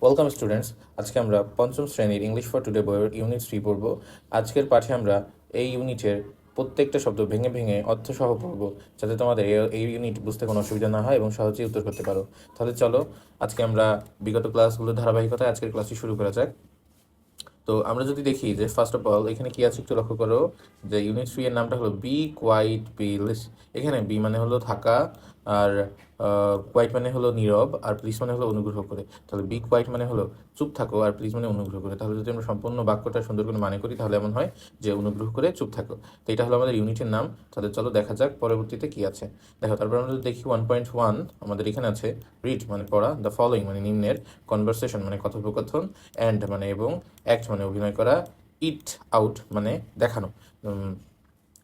Welcome students. আজকে আমরা পঞ্চম শ্রেণীর ইংলিশ ফর টুডে বইয়ের ইউনিট 3 পড়ব। আজকের পাঠে আমরা এই ইউনিটের প্রত্যেকটা শব্দ ভেঙে ভেঙে অর্থসহ পড়ব, যাতে তোমাদের এই ইউনিট বুঝতে কোনো অসুবিধা না হয় এবং সহজেই উত্তর করতে পারো। তাহলে চলো আজকে আমরা বিগত ক্লাসগুলোর ধারাবাহিকতায় আজকের ক্লাসটি শুরু করা যাক। তো আমরা যদি দেখি যে ফার্স্ট অফ অল এখানে কি আছে একটু লক্ষ্য করো, যে ইউনিট 3 এর নামটা হলো বি কোয়াইট প্লিজ। এখানে বি মানে হলো থাকা, আর কোয়াইট মানে হলো নীরব, আর প্লিজ মানে হলো অনুগ্রহ করে। তাহলে বি কোয়াইট মানে হলো চুপ থাকো, আর প্লিজ মানে অনুগ্রহ করে। তাহলে যদি আমরা সম্পূর্ণ বাক্যটা সুন্দর করে মানে করি তাহলে এমন হয় যে অনুগ্রহ করে চুপ থাকো। তো এটা হলো আমাদের ইউনিটের নাম। তাহলে চলো দেখা যাক পরবর্তীতে কি আছে। দেখো, তারপর আমরা যদি দেখি 1.1 আমাদের এখানে আছে রিড মানে পড়া, দ্য ফলোইং মানে নিম্নের, কনভারসেশন মানে কথোপকথন, অ্যান্ড মানে এবং, অ্যাক্ট মানে অভিনয় করা, ইট আউট মানে দেখানো।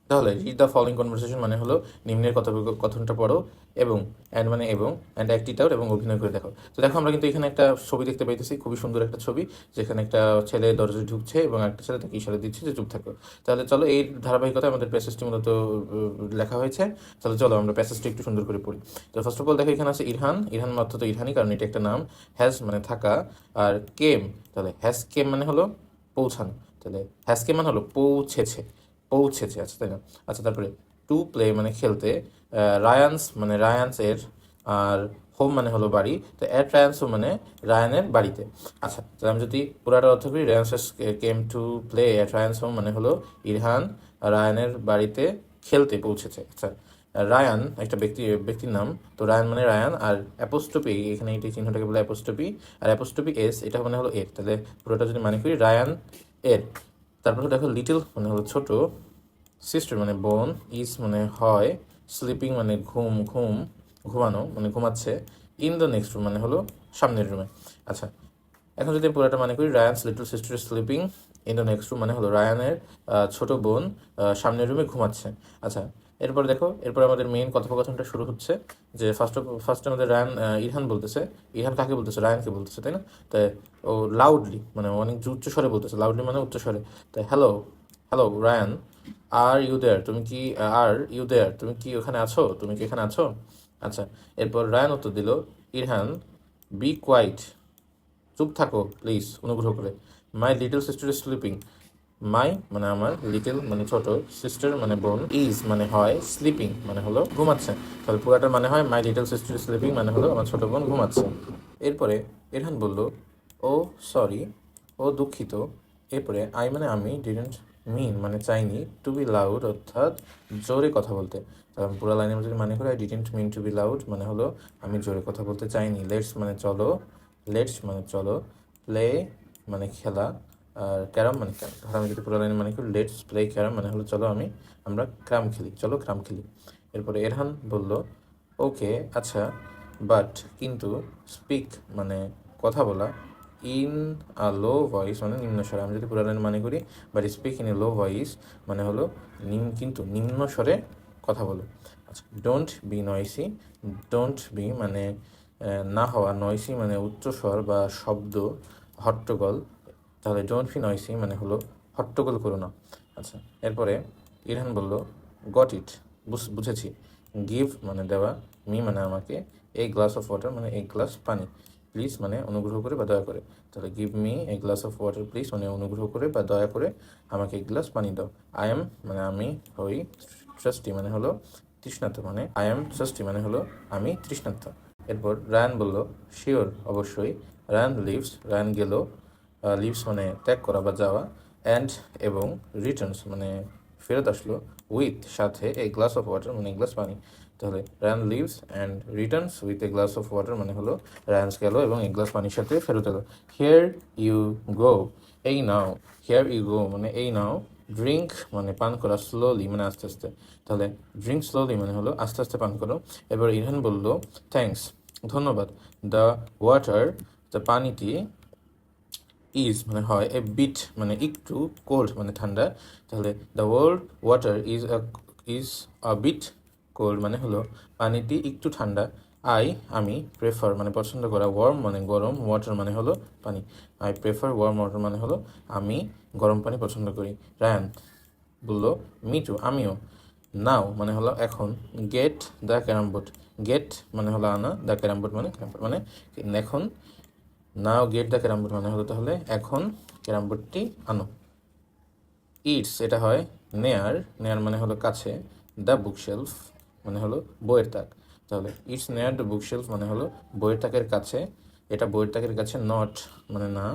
তাহলে রিড দ্য ফলোইং কনভারসেশন মানে হলো নিম্নের কথোপকথনটা পড়ো, এবং অ্যান্ড মানে এবং, অ্যান্ড অ্যাক্ট ইট আউট এবং অভিনয় করে দেখো। তো দেখো আমরা কিন্তু এখানে একটা ছবি দেখতে পাইতেছি, খুবই সুন্দর একটা ছবি, যেখানে একটা ছেলে দরজায় ঢুকছে এবং একটা ছেলে তাকে ইশারা দিচ্ছে যে চুপ থাকো। তাহলে চলো এই ধারাবাহিকতায় আমাদের প্যাসেজটি মূলত লেখা হয়েছে। তাহলে চলো আমরা প্যাসেজটি একটু সুন্দর করে পড়ি। তো ফার্স্ট অফ অল দেখো এখানে আছে ইরহান। ইরহান অর্থ তো ইরহানি, কারণ এটা একটা নাম। হ্যাজ মানে থাকা, আর কেম, তাহলে হ্যাজ কেম মানে হলো পৌঁছানো। তাহলে হ্যাজ কেম মানে হলো পৌঁছেছে, পৌঁছেছে, আচ্ছা তাই না। আচ্ছা, তারপরে টু প্লে মানে খেলতে, রায়ান্স মানে রায়ান্স এর, আর হোম মানে হলো বাড়ি। তো অ্যাট রায়ান্স হোম মানে রায়ানের বাড়িতে। আচ্ছা, তাহলে আমি যদি পুরাটা অর্থ করি, Ryans came to play at Ryans home মানে হলো ইরহান রায়ানের বাড়িতে খেলতে পৌঁছেছে। আচ্ছা, রায়ান একটা ব্যক্তির নাম। তো রায়ান মানে রায়ান, আর অ্যাপোস্ট্রফি এখানে এই চিহ্নটাকে বলে অ্যাপোস্ট্রফি, আর অ্যাপোস্ট্রফি এস এটা মানে হলো এর। তাহলে পুরোটা যদি মানে করি রায়ান এর। তারপর দেখো লিটল মানে হলো ছোট, সিস্টার মানে বোন, ইজ মানে হয়, স্লিপিং মানে ঘুমানো মানে ঘুমাচ্ছে, ইন দ্য নেক্সট রুম মানে হলো সামনের রুমে। আচ্ছা, এখন যদি পুরোটা মানে করি, Ryan's little sister sleeping in the next room মানে হলো রায়ানের ছোট বোন সামনের রুমে ঘুমাচ্ছে। আচ্ছা, এরপর দেখো, এরপর আমাদের মেইন কথোপকথনটা শুরু হচ্ছে। যে ফার্স্ট আমাদের রায়ান ইরহান বলতেছে। ইরহান কাকে বলতেছে? রায়ানকে বলতেছে, তাই না? তাই ও লাউডলি মানে অনেক উচ্চ স্বরে বলতেছে। লাউডলি মানে উচ্চ স্বরে। তাই hello, hello Ryan, are you there, তুমি কি, আর ইউ দেয়ার, তুমি কি ওখানে আছো? তুমি কি এখানে আছো? আচ্ছা, এরপর রায়ান উত্তর দিল, ইরহান বি কোয়াইট, চুপ থাকো প্লিজ অনুগ্রহ করে। My little sister is sleeping, my মানে আমার, লিটল মানে ছোট, সিস্টার মানে বোন, ইজ মানে হয়, স্লিপিং মানে হলো ঘুমাচ্ছে। তাহলে পুরাটার মানে হয় মাই লিটল সিস্টার ইজ স্লিপিং মানে হলো আমার ছোট বোন ঘুমাচ্ছে। এরপরে ইরহান বলল, ও সরি, ও দুঃখিত। এরপরে আই মানে আমি, ডিডন্ট মিন মানে চাইনি, টু বি লাউড অর্থাৎ জোরে কথা বলতে। তাহলে পুরো লাইনের মধ্যে মানে করে, I didn't mean to be loud মানে হলো আমি জোরে কথা বলতে চাইনি। লেটস মানে চলো, লেটস মানে চলো, প্লে মানে খেলা, আর ক্যারাম মানে ক্যারাম। তাহলে আমি যদি পুরো লাইনে মানে করি, লেটস প্লে ক্যারাম মানে হলো চলো আমরা ক্যারাম খেলি, চলো ক্যারাম খেলি। এরপরে এরহান বলল, ওকে আচ্ছা, বাট কিন্তু, স্পিক মানে কথা বলা, ইন আ লো ভয়েস মানে নিম্ন স্বরে। আমি যদি পুরো লাইনে মানে করি, but speak in a low voice মানে হলো কিন্তু নিম্ন স্বরে কথা বলো। আচ্ছা, ডোন্ট বি নয়সি, ডোন্ট বি মানে না হওয়া, নয়সি মানে উচ্চস্বর বা শব্দ, হট্টগোল। তাহলে ডোন্ট বি নয়সি মানে হলো হট্টগোল করো না। আচ্ছা, এরপরে ইরহান বলল, গট ইট বুঝেছি, গিভ মানে দেওয়া, মি মানে আমাকে, এ গ্লাস অফ ওয়াটার মানে এক গ্লাস পানি, প্লিজ মানে অনুগ্রহ করে বা দয়া করে। তাহলে give me a glass of water please মানে অনুগ্রহ করে বা দয়া করে আমাকে এক গ্লাস পানি দাও। আই এম মানে আমি হই, ট্রাস্টি মানে হলো তৃষ্ণার্ত, মানে আই এম ট্রাস্টি মানে হলো আমি তৃষ্ণার্ত। এরপর রায়ান বলল, শিওর অবশ্যই। রায়ান লিভস, রায়ান গেল, লিভস মানে ত্যাগ করা বা যাওয়া, অ্যান্ড এবং, রিটার্নস মানে ফেরত আসলো, উইথ সাথে, এ গ্লাস অফ ওয়াটার মানে এক গ্লাস পানি। তাহলে Ryan leaves and returns with a glass of water মানে হলো রায়ান্স গেল এবং এক গ্লাস পানির সাথে ফেরত এলো। হিয়ার ইউ গো, এই নাও, হিয়ার ইউ গো মানে এই নাও, ড্রিঙ্ক মানে পান করা, স্লোলি মানে আস্তে আস্তে। তাহলে ড্রিঙ্ক স্লোলি মানে হলো আস্তে আস্তে পান করো। এবার ইরহান বলল, থ্যাঙ্কস ধন্যবাদ, দ্য ওয়াটার দ্য পানিটি, ইজ মানে হয়, এ বিট মানে একটু, কোল্ড মানে ঠান্ডা। তাহলে the water is a bit cold মানে হলো পানিটি একটু ঠান্ডা। আমি প্রেফার মানে পছন্দ করা, ওয়ার্ম মানে গরম, ওয়াটার মানে হলো পানি। আই প্রেফার ওয়ার্ম ওয়াটার মানে হলো আমি গরম পানি পছন্দ করি। রায়ান বলল, মি টু আমিও। নাও মানে হলো এখন, get the carrom board, get মানে হলো আনা, দ্য ক্যারাম বোর্ড মানে এখন now get the carrom board মানে হলো তাহলে এখন ক্যারাম বোর্ডটি আনো। ইটস এটা হয় নেয়ার, নেয়ার মানে হলো কাছে, দ্য বুকশেলফ মানে হলো বইয়ের তাক। তাহলে ইটস নেয়ার দ্য বুকশেলফ মানে হলো বইয়ের তাকের কাছে, এটা বইয়ের তাকের কাছে, নট মানে না,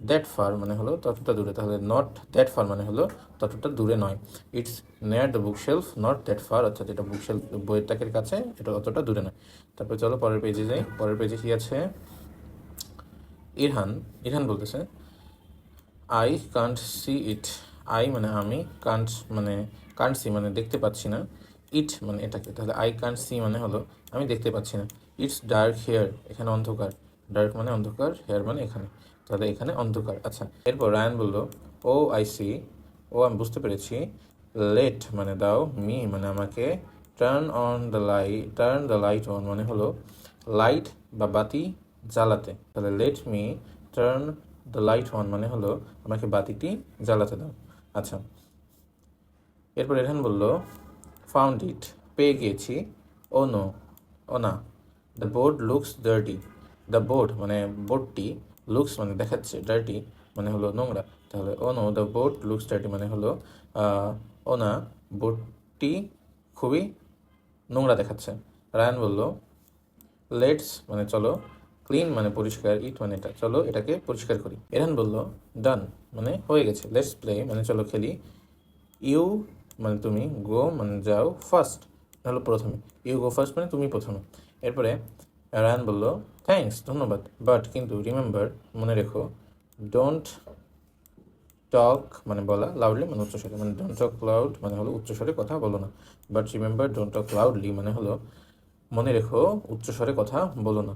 দ্যাট ফার মানে হলো ততটা দূরে, তাহলে নট দ্যাট ফার মানে হলো ততটা দূরে নয়। It's near the bookshelf not that fur, অর্থাৎ এটা বুকশেলফ বইয়ের তাকের কাছে, এটা অতটা দূরে নয়। তারপরে চলো পরের পেজে যাই। পরের পেজে কি আছে, ইরহান, ইরহান বলতেছে I can't see it, I মানে আমি, কান্ট মানে কান্ট সি মানে দেখতে পাচ্ছি না, ইট মানে এটাকে, তাহলে আই কান্ট সি মানে হলো আমি দেখতে পাচ্ছি না। ইটস ডার্ক হেয়ার এখানে অন্ধকার, ডার্ক মানে অন্ধকার, হেয়ার মানে এখানে, তাহলে এখানে অন্ধকার। আচ্ছা, এরপর রায়ান বলল ও আই সি, ও আমি বুঝতে পেরেছি, লেট মানে দাও, মি মানে আমাকে, টার্ন দ্য লাইট অন মানে হলো লাইট বা বাতি জ্বালাতে, তাহলে let me turn the light on মানে হলো আমাকে বাতিটি জ্বালাতে দাও। আচ্ছা, এরপর এরহান বলল ফাউন্ড ইট পেয়ে গিয়েছি, ও নো ও না, the board looks dirty, the board মানে বোর্ডটি, লুকস মানে দেখাচ্ছে, ডার্টি মানে হলো নোংরা, তাহলে oh no the board looks dirty মানে হলো ও না বোর্ডটি খুবই নোংরা দেখাচ্ছে। রায়ান বলল লেটস মানে চলো, ক্লিন মানে পরিষ্কার, ইট মানে এটা, চলো এটাকে পরিষ্কার করি। এরহান বলল ডান মানে হয়ে গেছে, লেটস প্লে মানে চলো খেলি, ইউ মানে তুমি, গো মানে যাও, ফার্স্ট হলো প্রথমে, ইউ গো ফার্স্ট মানে তুমি প্রথমে। এরপরে রায়ান বলল থ্যাঙ্কস ধন্যবাদ, বাট কিন্তু রিমেম্বার মনে রেখো, ডোন্ট টক মানে বলা, লাউডলি মানে উচ্চস্বরে, মানে ডোন্ট টক লাউড মানে হলো উচ্চস্বরে কথা বলো না, but remember don't talk loudly মানে হলো মনে রেখো উচ্চস্বরে কথা বলো না।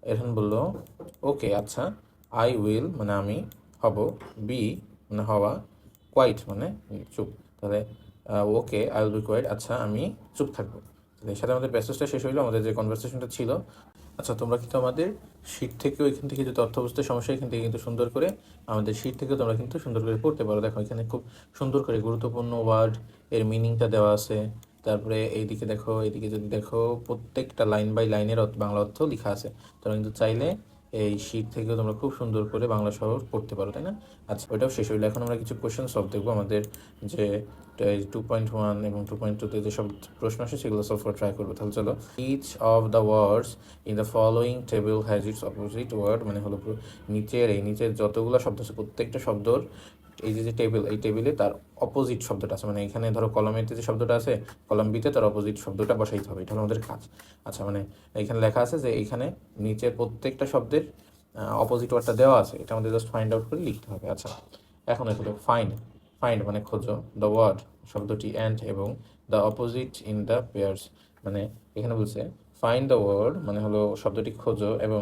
এরহান বলল ওকে আচ্ছা, আই উইল মানে আমি, হব, বি মানে হওয়া, কোয়াইট মানে চুপ, তাহলে okay I will be quiet, আচ্ছা আমি চুপ থাকবো। তাহলে এর সাথে আমাদের প্যাসেজটা শেষ হইলো, আমাদের যে কনভারসেশনটা ছিল। আচ্ছা, তোমরা কিন্তু আমাদের শীট থেকেও, এখান থেকে যদি তথ্য বুঝতে সমস্যা, এখান থেকে কিন্তু সুন্দর করে আমাদের শীট থেকেও তোমরা কিন্তু সুন্দর করে পড়তে পারো। দেখো এখানে খুব সুন্দর করে গুরুত্বপূর্ণ ওয়ার্ড এর মিনিংটা দেওয়া আছে। তারপরে এইদিকে দেখো, এইদিকে যদি দেখো প্রত্যেকটা লাইন বাই লাইনের বাংলা অর্থ লেখা আছে। তোমরা কিন্তু চাইলে এই শীট থেকেও তোমরা খুব সুন্দর করে বাংলা সহ পড়তে পারো, তাই না? আচ্ছা, ওইটাও শেষ হইলো। এখন আমরা কিছু কোয়েশ্চেন সলভ দেখবো, আমাদের যে 2.1 এবং 2.2তে যেসব প্রশ্ন আসে সেগুলো সলভ করে ট্রাই করবো। তাহলে চলো, each of the words in the following table has its opposite word মানে হলো নিচের যতগুলো শব্দ আছে প্রত্যেকটা শব্দর এই যে টেবিল, এই টেবিলে তার অপোজিট শব্দটা আছে, মানে এখানে ধরো কলম এতে যে শব্দটা আছে, কলম বিতে তার অপোজিট শব্দটা বসাইতে হবে, এটা হলো আমাদের কাজ। আচ্ছা, মানে এখানে লেখা আছে যে এইখানে নিচের প্রত্যেকটা শব্দের অপোজিট ওয়ার্ডটা দেওয়া আছে, এটা আমাদের জাস্ট ফাইন্ড আউট করে লিখতে হবে। আচ্ছা, এখন এগুলো ফাইন্ড, ফাইন্ড মানে খোঁজো, দ্য ওয়ার্ড শব্দটি, অ্যান্ড এবং the opposite in the pairs, মানে এখানে বলছে ফাইন্ড দ্য ওয়ার্ড মানে হলো শব্দটি খোঁজো, এবং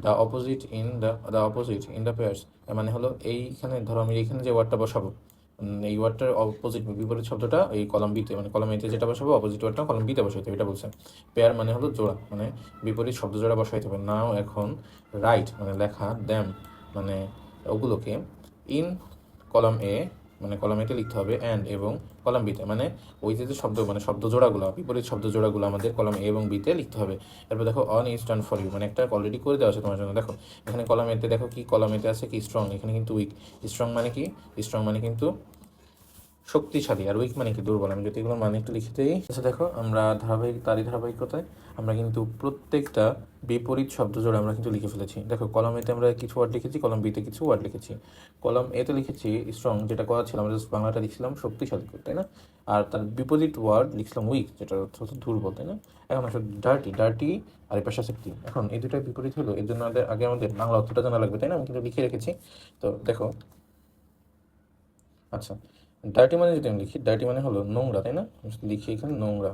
the opposite in the pairs মানে হলো এইখানে ধরো আমি এইখানে যে ওয়ার্ডটা বসাবো, এই ওয়ার্ডটার অপোজিট বিপরীত শব্দটা এই কলম বিতে, মানে কলম এতে যেটা বসাবো অপোজিট ওয়ার্ডটা কলম বিতে বসাইতে হবে, এটা বলছে। পেয়ার মানে হলো জোড়া, মানে বিপরীত শব্দ জোড়া বসাইতে হবে। নাও এখন, রাইট মানে লেখা, দ্যাম মানে ওগুলোকে, ইন কলম এ মানে কলম এতে লিখতে হবে, অ্যান্ড এবং কলম বিতে মানে ওই যে শব্দ মানে শব্দ জোড়াগুলো, বিপরীত শব্দ জোড়াগুলো আমাদের কলম এ এবং বিতে লিখতে হবে। এরপর দেখো on is done for you মানে একটা অলরেডি করে দেওয়া আছে তোমার জন্য। দেখো এখানে কলম এতে, দেখো কি কলম এতে আছে কি স্ট্রং, এখানে কিন্তু উইক। স্ট্রং মানে কি, স্ট্রং মানে কিন্তু শক্তিশালী, আর উইক মানে কি দুর্বল। আমি যদি এগুলো মানে একটু লিখে দিই। আচ্ছা দেখো, আমরা ধারাবাহিকতায় আমরা কিন্তু প্রত্যেকটা বিপরীত শব্দ জোড়া আমরা কিন্তু লিখে ফেলেছি। দেখো কলম এতে আমরা কিছু ওয়ার্ড লিখেছি, কলম বিতে কিছু ওয়ার্ড লিখেছি। কলম এতে লিখেছি স্ট্রং, যেটা করা ছিল আমরা জাস্ট বাংলাটা লিখছিলাম শক্তিশালী, তাই না? আর তার বিপরীত ওয়ার্ড লিখছিলাম উইক, যেটা অর্থ হচ্ছে দুর্বল, তাই না? এখন আসলে ডার্টি আর এর পাশে আছে ক্লিন। এখন এই দুটার বিপরীত হলো, এর জন্য আগে আমাদের বাংলা অর্থটা জানা লাগবে, তাই না? আমি কিন্তু লিখে রেখেছি। তো দেখো, আচ্ছা, ডার্টি মানে যদি আমি লিখি, ডার্টি মানে হলো নোংরা, তাই না? লিখি এখানে নোংরা,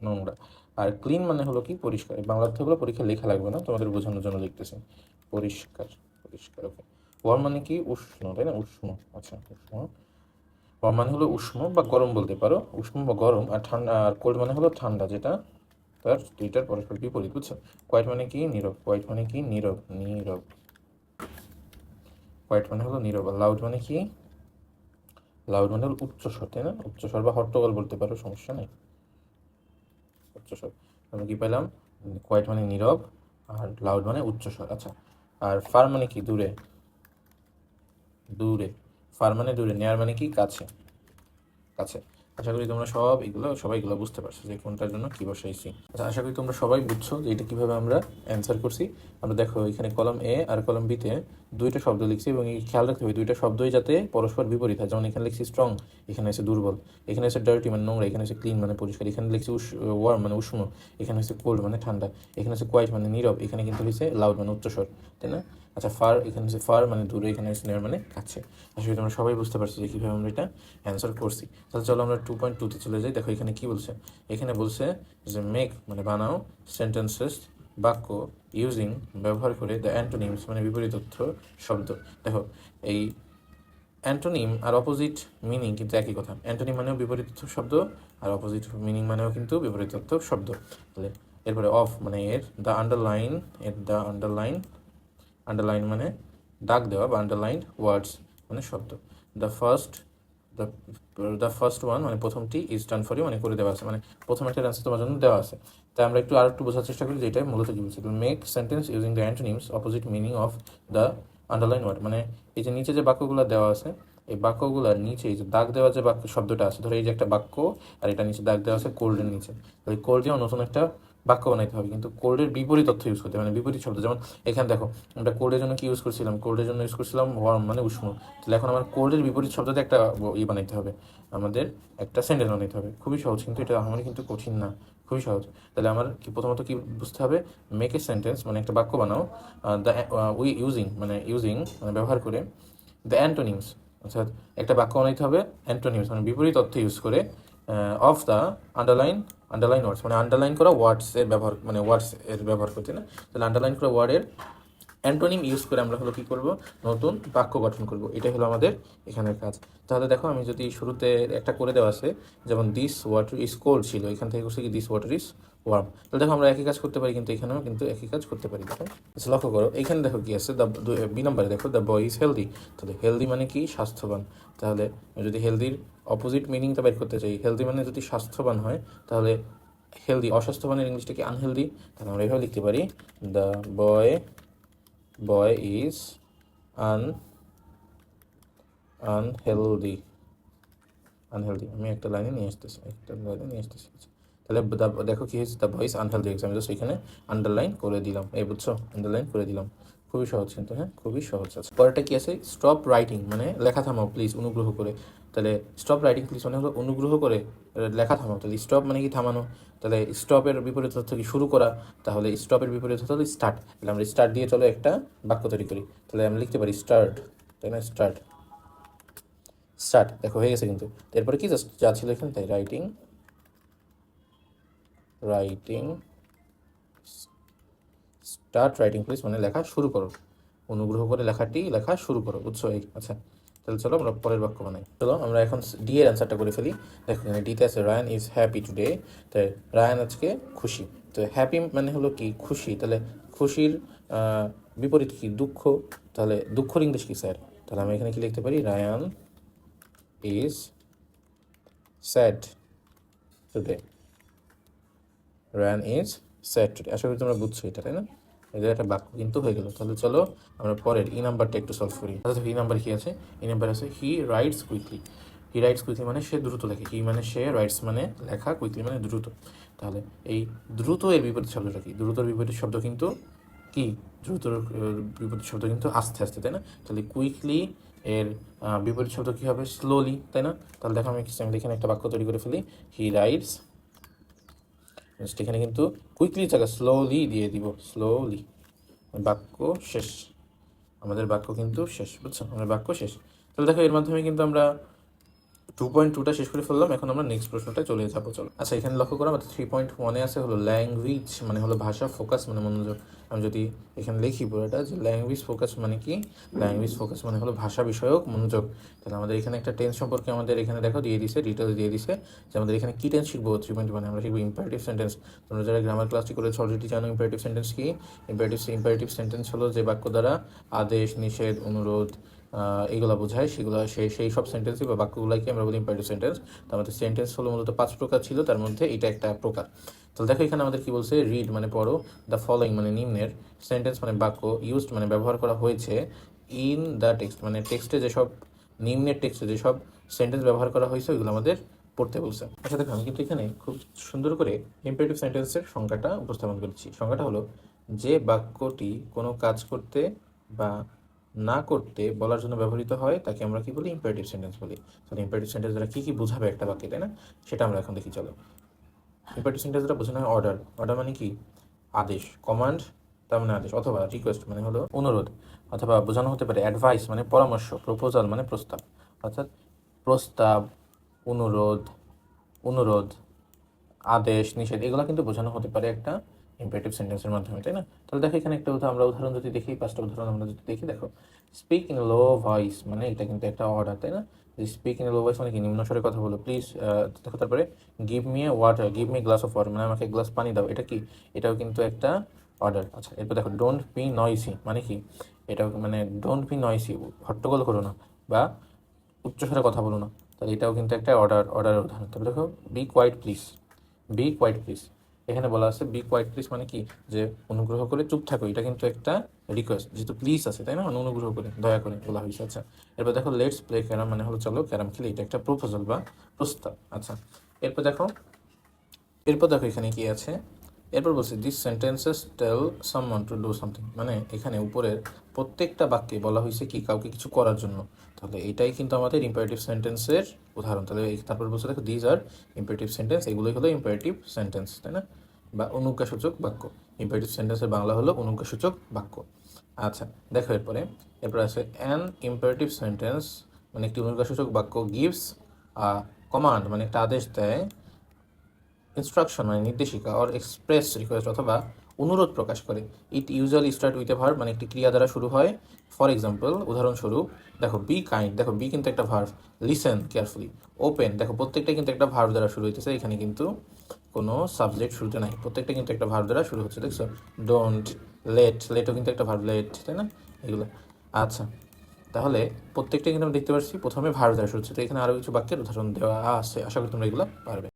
নোংরা। আর ক্লিন মানে হলো কি পরিষ্কার। বাংলা অর্থগুলো পরীক্ষা লেখা লাগবে না, তোমাদের বোঝানোর জন্য লিখতেছি, পরিষ্কার, পরিষ্কার। ওকে, ওয়ার্ম মানে কি উষ্ণ, তাই না? উষ্ণ। আচ্ছা, উষ্ণ। ওয়ার্ম মানে হলো উষ্ণ বা গরম বলতে পারো, উষ্ণ বা গরম। আর ঠান্ডা, আর কোল্ড মানে হলো ঠান্ডা, যেটা তার দুইটার পরস্পর বিপরীত, বুঝছো? কোয়াইট মানে কি নীরব, কোয়াইট মানে কি নীরব, নীরব। কোয়াইট মানে হলো নীরব। আর লাউড মানে কি, লাউড মানে হলো উচ্চস্বর, তাই না? উচ্চস্বর বা হট্টগোল বলতে পারো, সমস্যা নেই, উচ্চস্বর। আমরা কি পেলাম, কোয়াইট মানে নীরব, আর লাউড মানে উচ্চস্বর। আচ্ছা, আর ফার মানে কি? দূরে, দূরে। ফার মানে দূরে, নেয়ার মানে কি? কাছে, কাছে। আশা করি তোমরা সবাই এগুলো বুঝতে পারছো যে কোনটার জন্য কি বসাইছি। আচ্ছা, আশা করি তোমরা সবাই বুঝছো যে এটা কিভাবে আমরা অ্যান্সার করছি। আমরা দেখো এখানে কলম এ আর কলম বিতে দুইটা শব্দ লিখছি, এবং এই খেয়াল রাখতে হবে দুইটা শব্দই যাতে পরস্পর বিপরীত হয়। যেমন এখানে লিখছি স্ট্রং, এখানে আছে দুর্বল। এখানে আছে ডার্টি মানে নোংরা, এখানে আছে ক্লিন মানে পরিষ্কার। এখানে লিখছি ওয়ার্ম মানে উষ্ণ, এখানে হচ্ছে কোল্ড মানে ঠান্ডা। এখানে আছে কোয়াইট মানে নীরব, এখানে কিন্তু হচ্ছে লাউড মানে উচ্চস্বর, তাই না? আচ্ছা, ফার, এখানে হচ্ছে ফার মানে দূরে, এখানে হচ্ছে নেয়ার মানে কাছে। আসলে তোমরা সবাই বুঝতে পারছো যে কীভাবে আমরা এটা অ্যান্সার করছি। তাহলে চলো আমরা 2.2-তে চলে যাই। দেখো এখানে কি বলছে। এখানে বলছে যে মেক মানে বানাও সেন্টেন্সেস বাক্য ইউজিং ব্যবহার করে দ্য অ্যান্টোনিমস মানে বিপরীতোর্থ শব্দ। দেখো এই অ্যান্টোনিম আর অপোজিট মিনিং কিন্তু একই কথা। অ্যান্টোনিম মানেও বিপরীতোর্থ শব্দ, আর অপোজিট মিনিং মানেও কিন্তু বিপরীতোর্থ শব্দ। তাহলে এরপরে অফ মানে এর, দ্য আন্ডারলাইন এর, দ্য আন্ডারলাইন, আন্ডারলাইন মানে দাগ দেওয়া বা আন্ডারলাইন্ড ওয়ার্ডস মানে শব্দ। The first, the first one মানে প্রথমটি, ইজ ডান ফর ইউ মানে করে দেওয়া আছে, মানে প্রথম একটা অ্যান্সার তোমার জন্য দেওয়া আছে। তাই আমরা একটু আরেকটু বোঝার চেষ্টা করি যে এটা মূলত কি বলছে। Make sentence using the antonyms opposite meaning of the underline word, মানে এই যে নিচে যে বাক্যগুলো দেওয়া আছে, এই বাক্যগুলোর নিচে এই যে দাগ দেওয়া যে বাক্য শব্দটা আছে, ধরো এই যে একটা বাক্য আর এটা নিচে দাগ দেওয়া আছে কোল্ডের নিচে, তাহলে কোল্ড দিয়েও নতুন একটা বাক্য বানাইতে হবে, কিন্তু কোল্ডের বিপরীত অর্থ ইউজ করতে হবে, মানে বিপরীত শব্দ। যেমন এখানে দেখো আমরা কোল্ডের জন্য কি ইউজ করছিলাম, কোল্ডের জন্য ইউজ করছিলাম ওয়ার্ম মানে উষ্ণ। তাহলে এখন আমার কোল্ডের বিপরীত শব্দতে একটা বানাইতে হবে, আমাদের একটা সেন্টেন্স বানাইতে হবে। খুবই সহজ, কিন্তু এটা আমার কিন্তু কঠিন না, খুবই সহজ। তাহলে আমার কি প্রথমত কি বুঝতে হবে, মেক এ সেন্টেন্স মানে একটা বাক্য বানাও, দ্য ইউজিং মানে ব্যবহার করে দ্য অ্যান্টোনিমস, অর্থাৎ একটা বাক্য বানাইতে হবে অ্যান্টোনিমস মানে বিপরীত অর্থ ইউজ করে, অফ দ্য আন্ডারলাইন ওয়ার্ডস মানে আন্ডারলাইন করা ওয়ার্ডস এর ব্যবহার, মানে ওয়ার্ডস এর ব্যবহার করতে না। তাহলে আন্ডারলাইন করা ওয়ার্ডের অ্যান্টোনিম ইউজ করে আমরা হলো কী করব, নতুন বাক্য গঠন করব। এটাই হলো আমাদের এখানের কাজ। তাহলে দেখো আমি যদি শুরুতে একটা করে দেওয়া আছে, যেমন দিস ওয়াটার ইজ কোল্ড ছিল, এখান থেকে করছে কি দিস ওয়াটার ইজ ওয়ার্ম। তাহলে দেখো আমরা একই কাজ করতে পারি, কিন্তু এখানেও কিন্তু একই কাজ করতে পারি। দেখো লক্ষ্য করো এখানে দেখো কি আছে, বি নম্বরে দেখো দ্য বয় ইজ হেলদি। তাহলে হেলদি মানে কি, স্বাস্থ্যবান। তাহলে যদি হেলদির অপোজিট মিনিংটা বের করতে চাই, হেলদি মানে যদি স্বাস্থ্যবান হয়, তাহলে হেলদি অস্বাস্থ্যবানের ইংলিশটা কি, আনহেলদি। তাহলে আমরা এভাবে লিখতে পারি, দ্য boy is unhealthy। আমি একটা লাইনে নিয়ে আসতেছি। তাহলে দেখো কি হয়েছে, দ্য বয় ইজ আনহেলদি, আমি জাস্ট এখানে আন্ডারলাইন করে দিলাম, এই বুঝছো, আন্ডারলাইন করে দিলাম। খুবই সহজ কিন্তু, হ্যাঁ খুবই সহজ আছে। পরেরটা কি আছে, স্টপ রাইটিং মানে লেখা থামাও প্লিজ অনুগ্রহ করে। তাহলে স্টপ রাইটিং প্লিজ মানে হলো অনুগ্রহ করে লেখা থামাও। তাহলে স্টপ মানে কি, থামানো। তাহলে স্টপের বিপরীত অর্থ কি, শুরু করা। তাহলে স্টপের বিপরীত অর্থ হলো স্টার্ট। তাহলে আমরা স্টার্ট দিয়ে চলো একটা বাক্য তৈরি করি। তাহলে আমরা লিখতে পারি স্টার্ট, তাই না, স্টার্ট। দেখো হয়ে গেছে কিন্তু। এরপরে কি জাস্ট যা ছিল এখানে তাই, রাইটিং স্টার্ট রাইটিং প্লিজ মানে লেখা শুরু করো, অনুগ্রহ করে লেখা শুরু করো, বুঝছো। এই আচ্ছা, তাহলে চলো আমরা পরের বাক্য বানাই। চলো আমরা এখন ডি এর অ্যান্সারটা করে ফেলি। দেখো এখানে ডিতে আছে রায়ান ইজ হ্যাপি টুডে। তাই রায়ান আজকে খুশি। তো হ্যাপি মানে হলো কি, খুশি। তাহলে খুশির বিপরীত কি, দুঃখ। তাহলে দুঃখর ইংলিশ কি, স্যাড। তাহলে আমি এখানে কি লিখতে পারি, Ryan is sad today. Ryan is sad today. আশা করি তোমরা বুঝছো এটা, তাই না। এদের একটা বাক্য কিন্তু হয়ে গেল। তাহলে চলো আমরা পরের ই নাম্বারটা একটু সলভ করি। তাহলে ই নাম্বার কি আছে, ই নাম্বার আছে he writes quickly. He writes quickly মানে সে দ্রুত লেখে। হি মানে সে, রাইটস মানে লেখা, কুইকলি মানে দ্রুত। তাহলে এই দ্রুত এর বিপরীত শব্দটা কি, দ্রুতর বিপরীত শব্দ কিন্তু কি, দ্রুতর বিপরীত শব্দ কিন্তু আস্তে আস্তে, তাই না। তাহলে কুইকলি এর বিপরীত শব্দ কী হবে, স্লোলি, তাই না। তাহলে দেখো আমি এখানে একটা বাক্য তৈরি করে ফেলি, হি রাইটস, এখানে কিন্তু কুইকলি জায়গা স্লোলি দিয়ে দিব, স্লোলি। বাক্য শেষ, আমাদের বাক্য কিন্তু শেষ, বুঝছো, আমাদের বাক্য শেষ। তাহলে দেখো এর মাধ্যমে কিন্তু আমরা 2.2টা শেষ করে ফেললাম। এখন আমরা নেক্সট প্রশ্নটা চলে যাবো, চলো। আচ্ছা এখানে লক্ষ্য করো আমাদের 3.1-এ আছে হলো ল্যাঙ্গুয়েজ মানে হলো ভাষা, ফোকাস মানে মনোযোগ। আমি যদি এখানে লিখি পুরোটা, যে ল্যাঙ্গুয়েজ ফোকাস মানে কি, ল্যাঙ্গুয়েজ ফোকাস মানে হলো ভাষা বিষয়ক মনোযোগ। তাহলে আমাদের এখানে একটা টেন্স সম্পর্কে আমাদের এখানে দেখো দিয়ে দিছে, ডিটেলস দিয়ে দিছে, যে আমাদের এখানে কি টেন্স শিখবো। 3.1 আমরা শিখবো ইম্পারেটিভ সেন্টেন্স। তোমরা যারা গ্রামার ক্লাসটি করেছো অলরেডি জানো ইম্পারেটিভ সেন্টেন্স কি। ইম্পারেটিভ সেন্টেন্স হলো যে বাক্য দ্বারা আদেশ, নিষেধ, অনুরোধ এইগুলো বোঝায় সেগুলো সেই সব সেন্টেন্সই বা বাক্যগুলোকে আমরা বলি ইম্পারেটিভ সেন্টেন্স। তো আমাদের সেন্টেন্স হলো মূলত 5 প্রকার ছিল, তার মধ্যে এটা একটা প্রকার। তাহলে দেখো এখানে আমাদের কি বলছে, রিড মানে পড়ো, দ্য ফলোয়িং মানে নিম্নের, সেন্টেন্স মানে বাক্য, ইউজড মানে ব্যবহার করা হয়েছে, ইন দ্য টেক্সট মানে টেক্সটে যেসব, নিম্নের টেক্সটে যেসব সেন্টেন্স ব্যবহার করা হয়েছে ওইগুলো আমাদের পড়তে বলছে। আচ্ছা দেখো, আমি কিন্তু এখানে খুব সুন্দর করে ইম্পারেটিভ সেন্টেন্সের সংজ্ঞাটা উপস্থাপন করেছি। সংজ্ঞাটা হলো, যে বাক্যটি কোনো কাজ করতে বা না করতে বলার জন্য ব্যবহৃত হয় তাকে আমরা কি বলি, ইম্পারেটিভ সেন্টেন্স বলি। তাহলে ইম্পারেটিভ সেন্টেন্স দ্বারা কী কী বোঝাবে একটা বাক্যে, তাই না, সেটা আমরা এখন দেখি। চলো, ইম্পারেটিভ সেন্টেন্স দ্বারা বোঝানো হয় অর্ডার। অর্ডার মানে কি, আদেশ। কমান্ড তার মানে আদেশ, অথবা রিকোয়েস্ট মানে হলো অনুরোধ, অথবা বোঝানো হতে পারে অ্যাডভাইস মানে পরামর্শ, প্রপোজাল মানে প্রস্তাব। অর্থাৎ প্রস্তাব, অনুরোধ, আদেশ, নিষেধ, এগুলো কিন্তু বোঝানো হতে পারে একটা ইম্পারেটিভ সেন্টেন্সের মাধ্যমে, তাই না। তাহলে দেখো এখানে একটা আমরা উদাহরণ যদি দেখি, 5টা উদাহরণ আমরা যদি দেখি, দেখো স্পিক ইন লো ভয়েস মানে এটা কিন্তু একটা অর্ডার, তাই না। স্পিক ইন লো ভয়েস মানে কি, নিম্ন স্বরে কথা বলো প্লিজ। দেখো তারপরে give me a water, give me glass of water মানে আমাকে গ্লাস পানি দাও, এটা কি, এটাও কিন্তু একটা অর্ডার। আচ্ছা, এরপর দেখো ডোন্ট বি নয়সি মানে কি, এটাও মানে ডোন্ট বি নয়সি, হট্টগোল করো না বা উচ্চস্বরে কথা বলো না, তাহলে এটাও কিন্তু একটা অর্ডারের উদাহরণ। তবে দেখো be quiet please, be quiet please, এখানে বলা আছে বি কোয়াইট প্লিজ মানে কি, যে অনুগ্রহ করে চুপ থাকো, এটা কিন্তু একটা রিকোয়েস্ট, যেহেতু প্লিজ আছে, তাই না, অনুগ্রহ করে, দয়া করে বলা হয়েছে। আচ্ছা, এরপর দেখো লেটস প্লে ক্যারাম মানে হলো চলো ক্যারাম খেলি, এটা একটা প্রপোজাল বা প্রস্তাব। আচ্ছা, এরপর দেখো এখানে কি আছে, এরপর বলছি this sentences tell someone to do something মানে এখানে উপরের প্রত্যেকটা বাক্যে বলা হয়েছে কি, কাউকে কিছু করার জন্য। তাহলে এটাই কিন্তু আমাদের ইম্পারেটিভ সেন্টেন্সের উদাহরণ। তাহলে তারপর বলছে দেখো দিজ আর ইম্পারেটিভ সেন্টেন্স, এগুলোই হলো ইম্পারেটিভ সেন্টেন্স, তাই না, বা অনুজ্ঞাসূচক বাক্য। ইম্পারেটিভ সেন্টেন্সের বাংলা হলো অনুজ্ঞাসূচক বাক্য। আচ্ছা দেখো এরপর আছে অ্যান ইম্পারেটিভ সেন্টেন্স মানে একটি অনুজ্ঞাসূচক বাক্য গিভস কমান্ড মানে একটা আদেশ দেয়, ইনস্ট্রাকশন মানে নির্দেশিকা, অর এক্সপ্রেস রিকোয়েস্ট অথবা অনুরোধ প্রকাশ করে। It usually start with a verb মানে একটি ক্রিয়া দ্বারা শুরু হয়। ফর এক্সাম্পল উদাহরণস্বরূপ দেখো বি কাইন্ড, দেখো বি কিন্তু একটা ভার্ব, লিসেন কেয়ারফুলি, ওপেন দেখো প্রত্যেকটা কিন্তু একটা ভার্ব দ্বারা শুরু হইতেছে, এখানে কিন্তু কোনো সাবজেক্ট শুরুতে নাই, প্রত্যেকটা কিন্তু একটা ভার্ব দ্বারা শুরু হচ্ছে, দেখছো। ডোন্ট, লেটও কিন্তু একটা ভার্ব, লেট, তাই না, এগুলো। আচ্ছা, তাহলে প্রত্যেকটা কিন্তু আমরা দেখতে পাচ্ছি প্রথমে ভার্ব দ্বারা শুরু হচ্ছে। তো এখানে আরও কিছু বাক্যের উদাহরণ দেওয়া আছে, আশা করি তোমরা এগুলো পারবে।